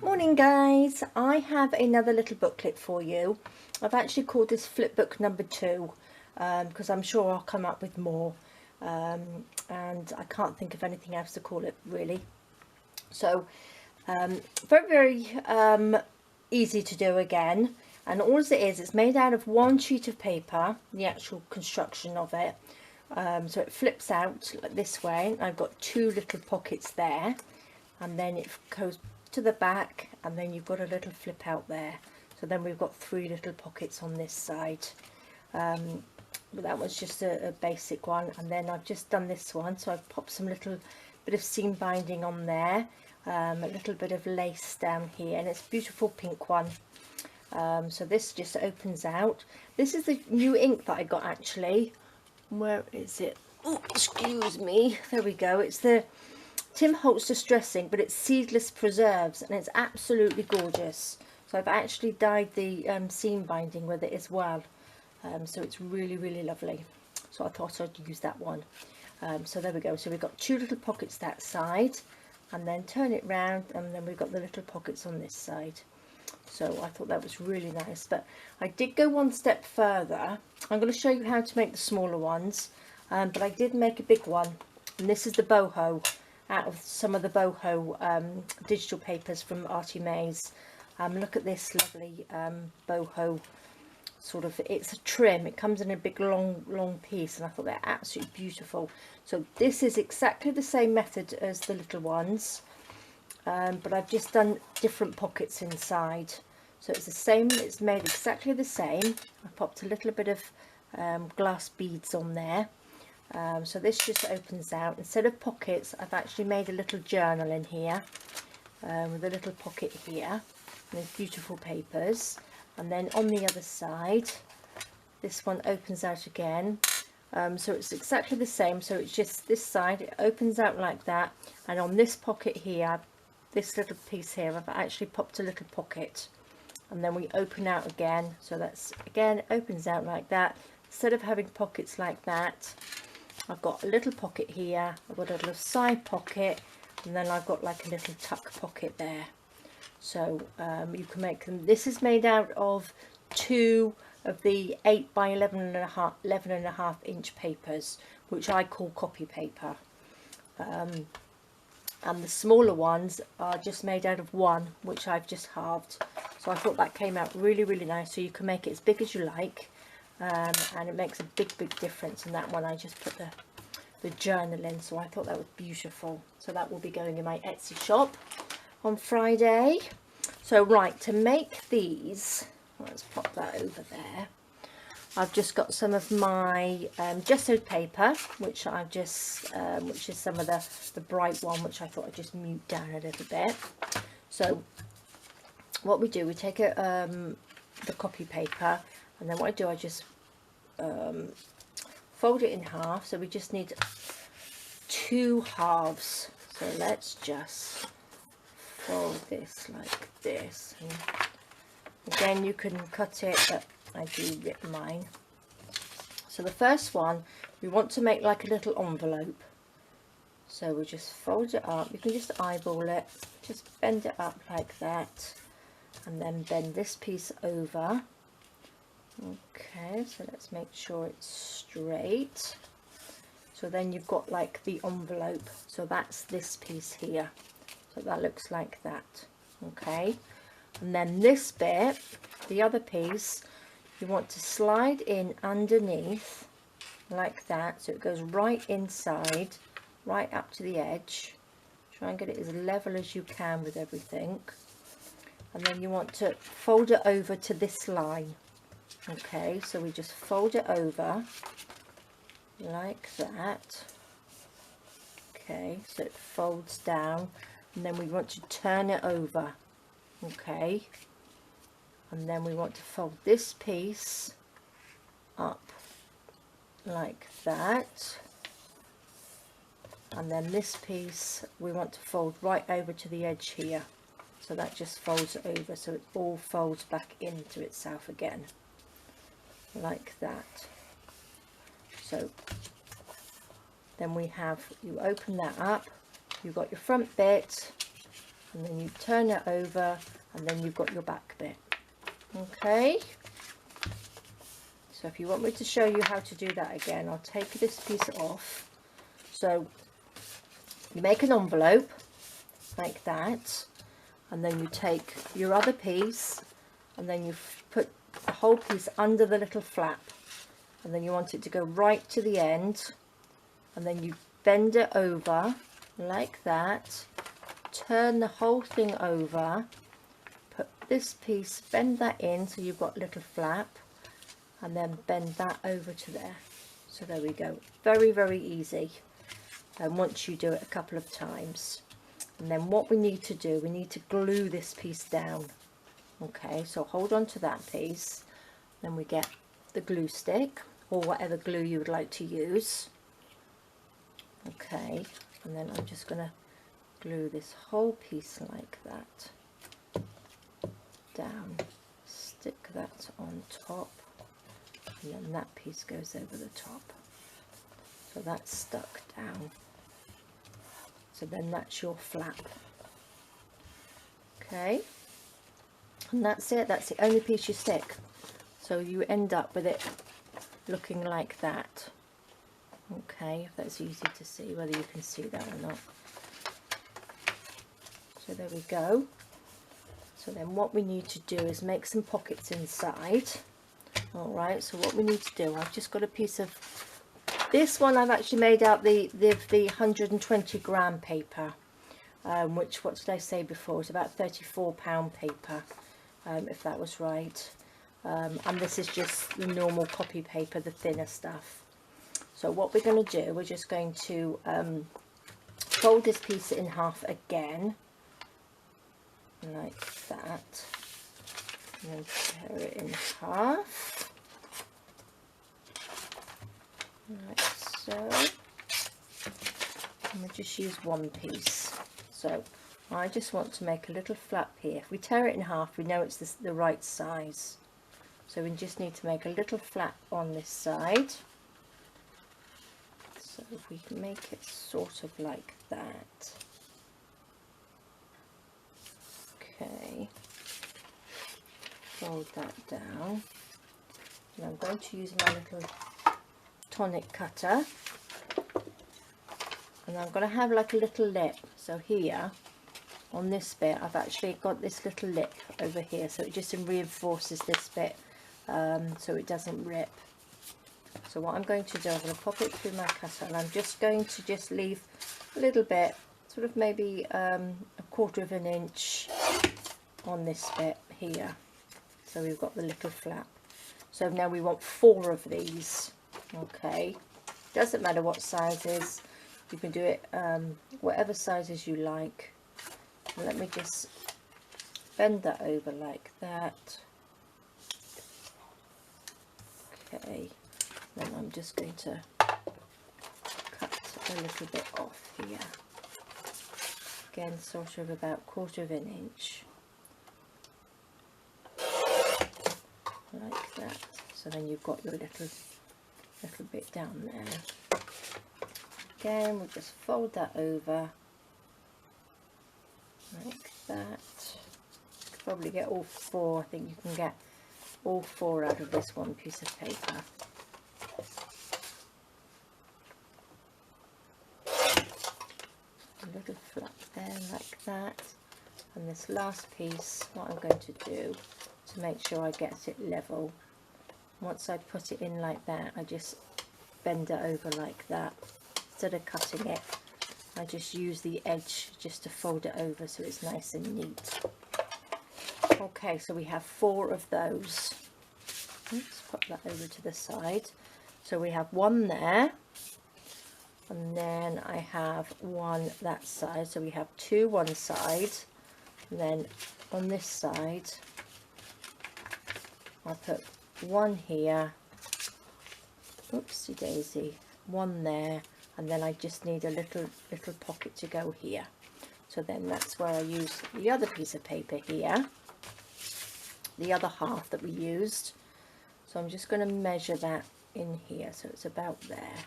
Morning guys, I have another little booklet for you. I've actually called this flip book number 2 because I'm sure I'll come up with more and I can't think of anything else to call it really. So very easy to do again, and all it is, it's made out of one sheet of paper, the actual construction of it. So it flips out like this way. I've got 2 little pockets there, and then it goes to the back, and then you've got a little flip out there. So then we've got 3 little pockets on this side. But that was just a basic one, and then I've just done this one, so I've popped some little bit of seam binding on there, a little bit of lace down here, and it's a beautiful pink one. So this just opens out. This is the new ink that I got actually. Where is it? Oh, excuse me. There we go. It's the Tim Holtz Distressing, but it's seedless preserves, and it's absolutely gorgeous. So I've actually dyed the seam binding with it as well. So it's really lovely. So I thought I'd use that one. So there we go. So we've got 2 little pockets that side, and then turn it round, and then we've got the little pockets on this side. So I thought that was really nice, but I did go one step further. I'm going to show you how to make the smaller ones, but I did make a big one, and this is the boho, out of some of the boho digital papers from Artie Mays. Look at this lovely boho sort of, it's a trim, it comes in a big long piece, and I thought they're absolutely beautiful. So this is exactly the same method as the little ones, but I've just done different pockets inside. So it's the same, it's made exactly the same. I popped a little bit of glass beads on there. So this just opens out. Instead of pockets, I've actually made a little journal in here with a little pocket here, and these beautiful papers. And then on the other side, this one opens out again. So it's exactly the same, so it's just this side, it opens out like that, and on this pocket here, this little piece here, I've actually popped a little pocket, and then we open out again. So that's again, it opens out like that. Instead of having pockets like that, I've got a little pocket here, I've got a little side pocket, and then I've got like a little tuck pocket there. So you can make them. This is made out of 2 of the 8 by 11 and a half inch papers, which I call copy paper. And the smaller ones are just made out of 1, which I've just halved. So I thought that came out really nice. So you can make it as big as you like, and it makes a big difference. And that one I just put the journal in, so I thought that was beautiful. So that will be going in my Etsy shop on Friday. So right, to make these, let's pop that over there. I've just got some of my gessoed paper, which I've just, which is some of the bright one, which I thought I'd just mute down a little bit. So what we do, we take the copy paper, and then what I do, I just fold it in half. So we just need 2 halves. So let's just fold this like this, and again you can cut it, but I do rip mine. So the first one, we want to make like a little envelope, so we just fold it up. You can just eyeball it, just bend it up like that, and then bend this piece over. Okay, so let's make sure it's straight. So then you've got like the envelope, so that's this piece here. So that looks like that. Okay, and then this bit, the other piece, you want to slide in underneath like that, so it goes right inside, right up to the edge. Try and get it as level as you can with everything, and then you want to fold it over to this line. Okay, so we just fold it over like that. Okay, so it folds down, and then we want to turn it over. Okay, and then we want to fold this piece up like that, and then this piece we want to fold right over to the edge here, so that just folds over, so it all folds back into itself again like that. So then we have, you open that up, you've got your front bit, and then you turn it over, and then you've got your back bit. Okay, so if you want me to show you how to do that again, I'll take this piece off. So you make an envelope like that, and then you take your other piece, and then you put the whole piece under the little flap, and then you want it to go right to the end, and then you bend it over like that, turn the whole thing over, put this piece, bend that in so you've got a little flap, and then bend that over to there. So there we go, very, very easy. And once you do it a couple of times, and then what we need to do, we need to glue this piece down. Okay, so hold on to that piece, then we get the glue stick or whatever glue you would like to use. Okay, and then I'm just going to glue this whole piece like that down, stick that on top, and then that piece goes over the top. So that's stuck down. So then that's your flap. Okay, and that's it, that's the only piece you stick. So you end up with it looking like that. Okay, if that's easy to see, whether you can see that or not. So there we go. So then what we need to do is make some pockets inside. Alright, so what we need to do, I've just got a piece of, this one I've actually made out the 120 gram paper, which, what did I say before, it's about £34 paper, if that was right. And this is just the normal copy paper, the thinner stuff. So what we're going to do, we're just going to fold this piece in half again, like that, and then tear it in half, like so, and we'll just use one piece. So I just want to make a little flap here. If we tear it in half, we know it's the right size. So we just need to make a little flap on this side. So if we can make it sort of like that. Okay, fold that down, and I'm going to use my little tonic cutter, and I'm going to have like a little lip. So here on this bit I've actually got this little lip over here, so it just reinforces this bit, so it doesn't rip. So what I'm going to do, I'm going to pop it through my cutter, and I'm just going to leave a little bit, sort of maybe a 1/4 of an inch on this bit here. So we've got the little flap. So now we want 4 of these. Okay, doesn't matter what sizes, you can do it whatever sizes you like. And let me just bend that over like that. Okay, then I'm just going to cut a little bit off here. Again, sort of about 1/4 of an inch. Like that. So then you've got your little bit down there. Again, we'll just fold that over like that. You could probably get all 4. I think you can get all 4 out of this one piece of paper. A little flap there like that. And this last piece, what I'm going to do to make sure I get it level, once I put it in like that, I just bend it over like that. Instead of cutting it, I just use the edge just to fold it over so it's nice and neat. Okay, so we have 4 of those. Let's put that over to the side. So we have 1 there, and then I have 1 that side. So we have 2 one side, and then on this side I'll put 1 here, oopsie daisy, 1 there, and then I just need a little pocket to go here. So then that's where I use the other piece of paper here, the other half that we used. So I'm just going to measure that in here, so it's about there.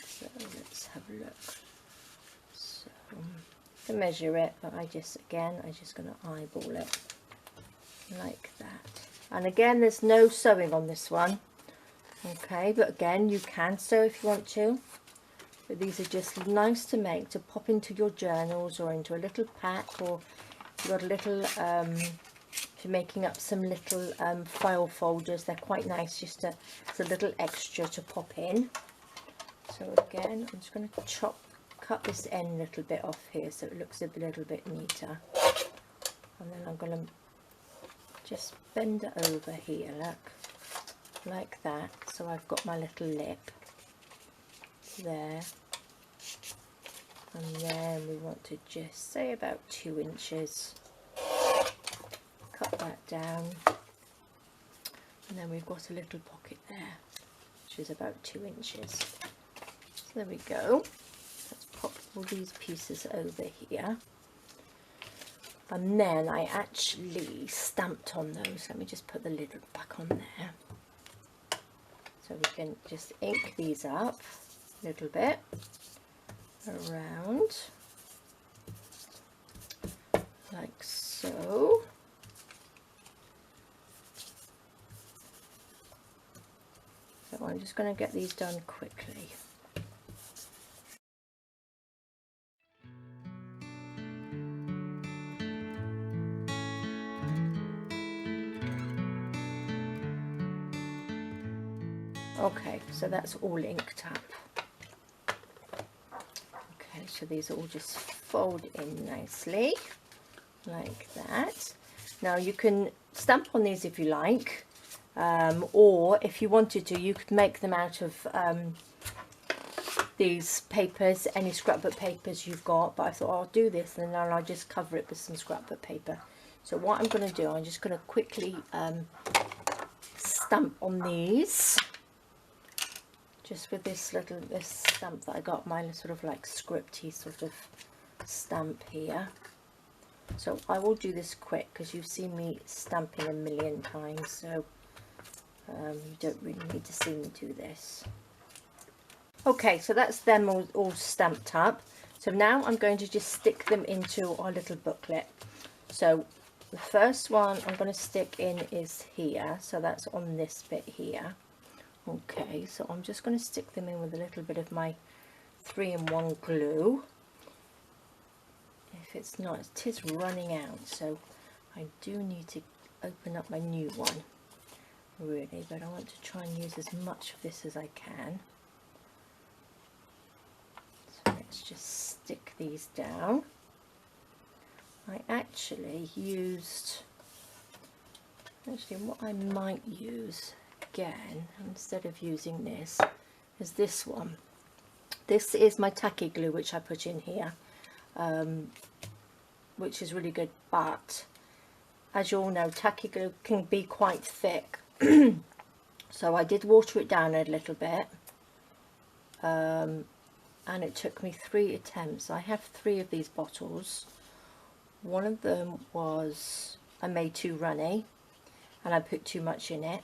So let's have a look. So to measure it, but I'm just going to eyeball it like that. And again, there's no sewing on this one. Okay, but again, you can sew if you want to. But these are just nice to make, to pop into your journals or into a little pack, or you've got a little, if you're making up some little file folders, they're quite nice just to, it's a little extra to pop in. So again, I'm just going to cut this end a little bit off here so it looks a little bit neater. And then I'm going to just bend it over here, look, like that. So I've got my little lip there. And then we want to just say about 2 inches. Cut that down. And then we've got a little pocket there, which is about 2 inches. So there we go. Let's pop all these pieces over here. And then I actually stamped on those. Let me just put the lid back on there. So we can just ink these up a little bit around, like so. So I'm just going to get these done quickly. Okay, so that's all inked up. Okay, so these all just fold in nicely, like that. Now you can stamp on these if you like, or if you wanted to, you could make them out of these papers, any scrapbook papers you've got, but I thought I'll do this and then I'll just cover it with some scrapbook paper. So what I'm going to do, I'm just going to quickly stamp on these. Just with this stamp that I got, mine sort of like scripty sort of stamp here. So I will do this quick because you've seen me stamping a million times, so you don't really need to see me do this. Okay, so that's them all stamped up. So now I'm going to just stick them into our little booklet. So the first one I'm going to stick in is here, so that's on this bit here. Okay, so I'm just going to stick them in with a little bit of my 3-in-1 glue. If it's not, it is running out, so I do need to open up my new one, really, but I want to try and use as much of this as I can. So let's just stick these down. I actually used, what I might use again instead of using this is this one. This is my tacky glue which I put in here, which is really good, but as you all know, tacky glue can be quite thick. So I did water it down a little bit, and it took me 3 attempts. I have 3 of these bottles. One of them was I made too runny and I put too much in it.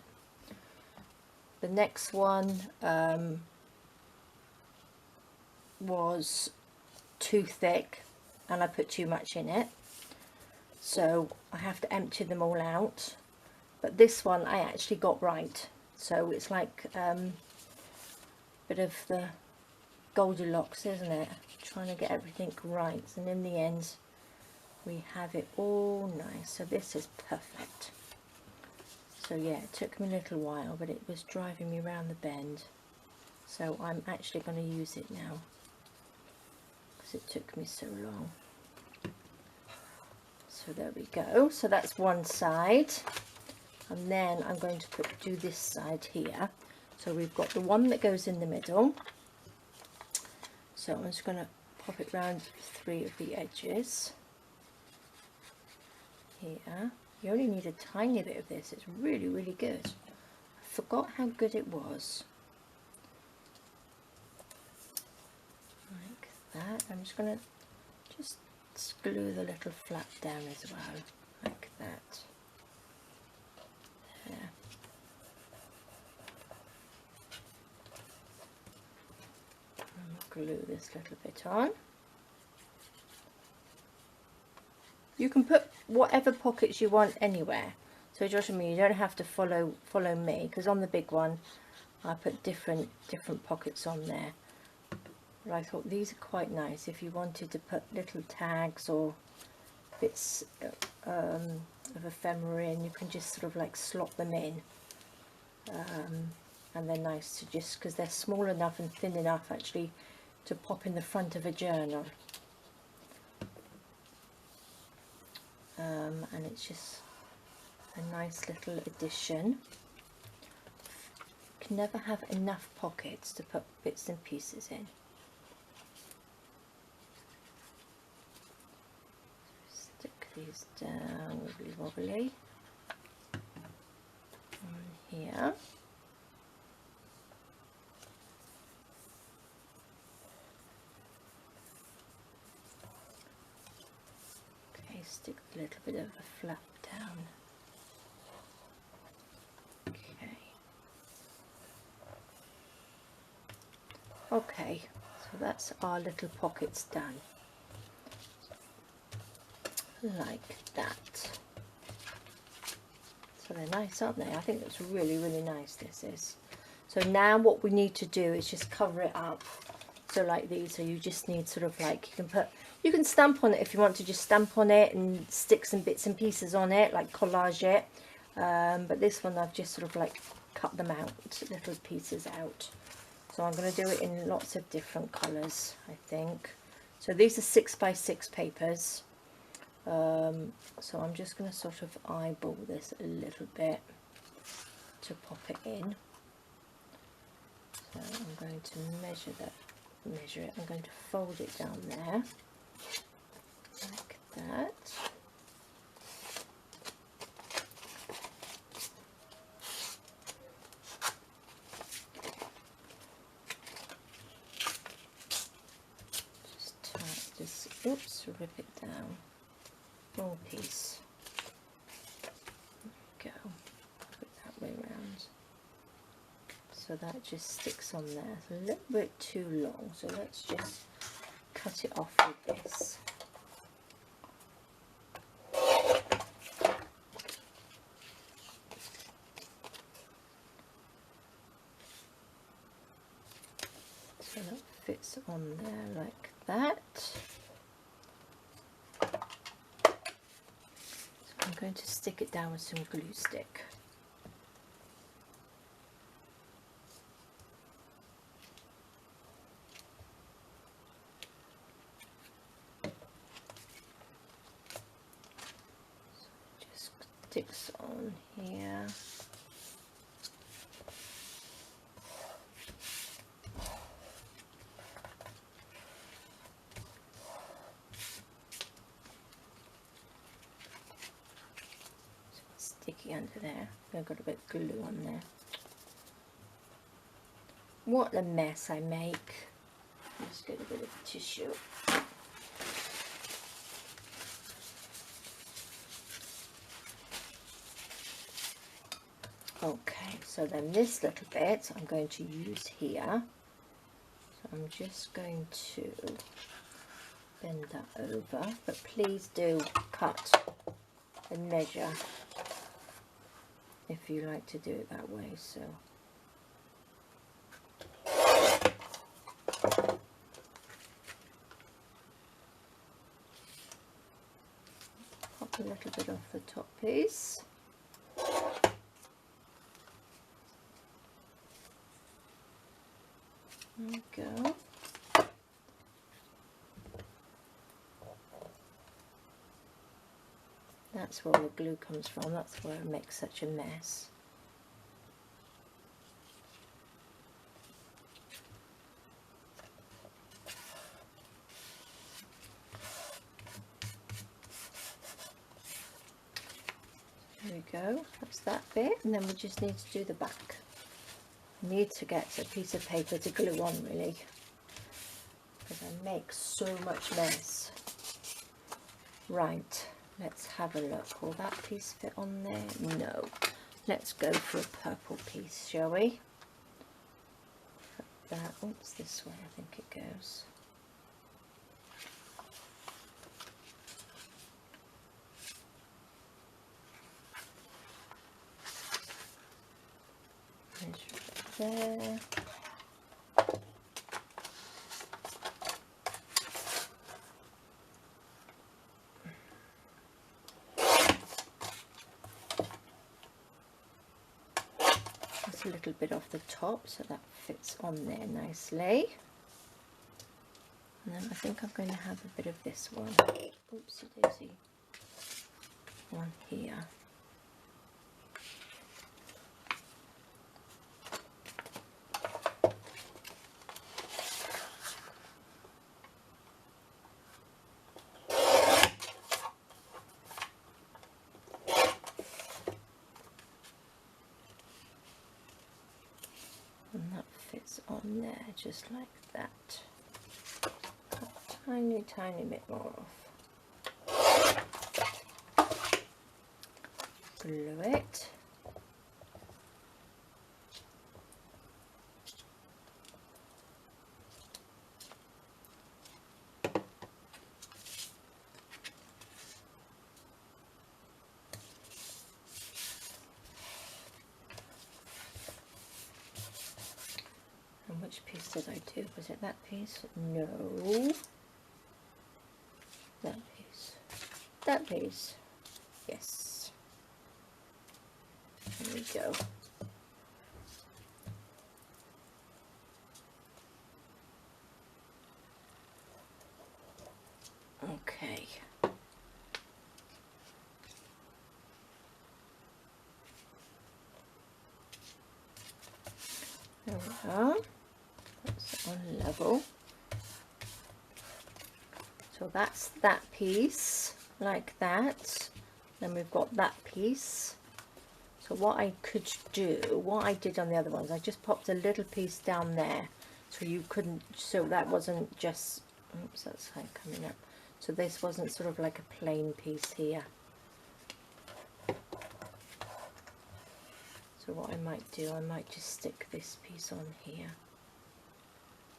The next one was too thick and I put too much in it, so I have to empty them all out. But this one I actually got right, so it's like bit of the Goldilocks, isn't it? Trying to get everything right, and in the end we have it all nice. So this is perfect. So yeah, it took me a little while, but it was driving me around the bend. So I'm actually going to use it now, because it took me so long. So there we go. So that's one side. And then I'm going to do this side here. So we've got the one that goes in the middle. So I'm just going to pop it round 3 of the edges. Here. You only need a tiny bit of this. It's really, really good. I forgot how good it was. Like that. I'm just going to just glue the little flap down as well. Like that. There. And glue this little bit on. You can put whatever pockets you want anywhere. So just me, you don't have to follow me, because on the big one I put different pockets on there. But I thought these are quite nice if you wanted to put little tags or bits of ephemera in. You can just sort of like slot them in, and they're nice to just, because they're small enough and thin enough actually to pop in the front of a journal. And it's just a nice little addition. You can never have enough pockets to put bits and pieces in. Stick these down wibbly wobbly on here. Okay, stick a little bit of a flap down. Okay, so that's our little pockets done, like that. So they're nice, aren't they? I think that's really, really nice, this is. So now what we need to do is just cover it up. So like these, so you just need sort of like, you can stamp on it if you want to just stamp on it and stick some bits and pieces on it, like collage it. But this one I've just sort of like cut them out, little pieces out. So I'm going to do it in lots of different colours, I think. So these are 6x6 papers. So I'm just going to sort of eyeball this a little bit to pop it in. So I'm going to measure it. I'm going to fold it down there, like that. Oops, rip it down. Wrong piece. There we go. Put it that way around. So that just sticks on there. It's a little bit too long, so let's just cut it off with this. So that fits on there like that. I'm going to stick it down with some glue stick. So it just sticks on here. Sticky under there. I've got a bit of glue on there. What a mess I make. Let's get a bit of tissue. Okay, so then this little bit I'm going to use here. So I'm just going to bend that over, but please do cut and measure if you like to do it that way. So pop a little bit off the top piece. There we go. That's where the glue comes from, that's where it makes such a mess. There we go, that's that bit, and then we just need to do the back. I need to get a piece of paper to glue on, really, because I make so much mess. Right. Let's have a look. Will that piece fit on there? No. Let's go for a purple piece, shall we? Put that, oops, this way I think it goes. There. Just a little bit off the top so that fits on there nicely. And then I think I'm going to have a bit of this one. Oopsie daisy. One here. And that fits on there just like that. Cut a tiny bit more off. Glue it. And which piece did I do? Was it that piece? No. That piece. That piece. Yes. There we go. Okay. There we are. That's on level. So that's that piece, like that. Then we've got that piece. So what I could do, what I did on the other ones, I just popped a little piece down there, so you couldn't, so that wasn't just, oops, that's like coming up. So this wasn't sort of like a plain piece here. So what I might do, I might just stick this piece on here.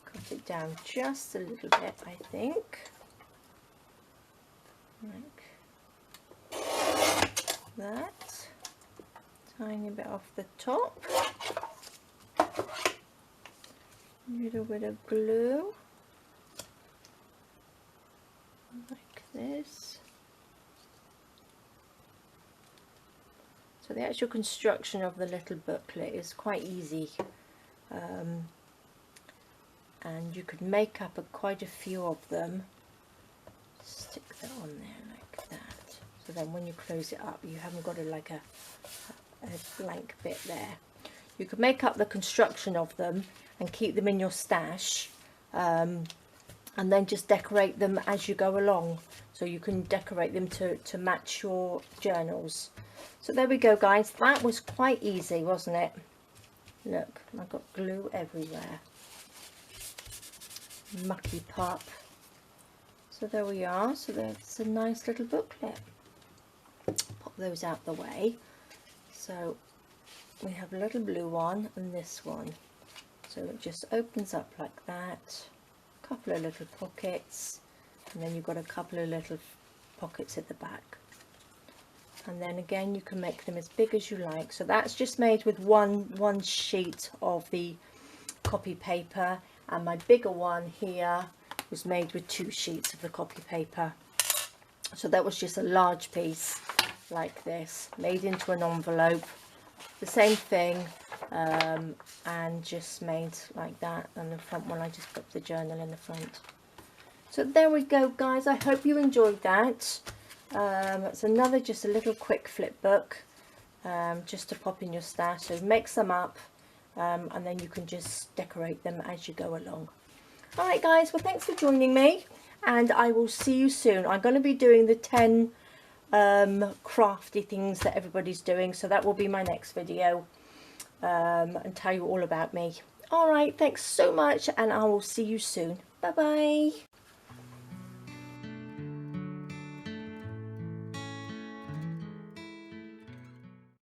Cut it down just a little bit, I think. Like that. Tiny bit off the top. A little bit of glue. Like this. So the actual construction of the little booklet is quite easy, and you could make up quite a few of them. Stick that on there like that, so then when you close it up you haven't got like a blank bit there. You could make up the construction of them and keep them in your stash, and then just decorate them as you go along, so you can decorate them to match your journals. So there we go, guys. That was quite easy, wasn't it? Look, I've got glue everywhere. Mucky pup. So there we are. So that's a nice little booklet. Pop those out the way. So we have a little blue one and this one. So it just opens up like that. A couple of little pockets. And then you've got a couple of little pockets at the back. And then again you can make them as big as you like. So that's just made with one sheet of the copy paper, and my bigger one here was made with 2 sheets of the copy paper. So that was just a large piece like this, made into an envelope, the same thing, and just made like that. And the front one I just put the journal in the front. So there we go, guys. I hope you enjoyed that. It's another just a little quick flip book, just to pop in your stash. So mix them up, and then you can just decorate them as you go along. Alright guys, well thanks for joining me, and I will see you soon. I'm going to be doing the 10 crafty things that everybody's doing, so that will be my next video, and tell you all about me. Alright, thanks so much, and I will see you soon. Bye bye.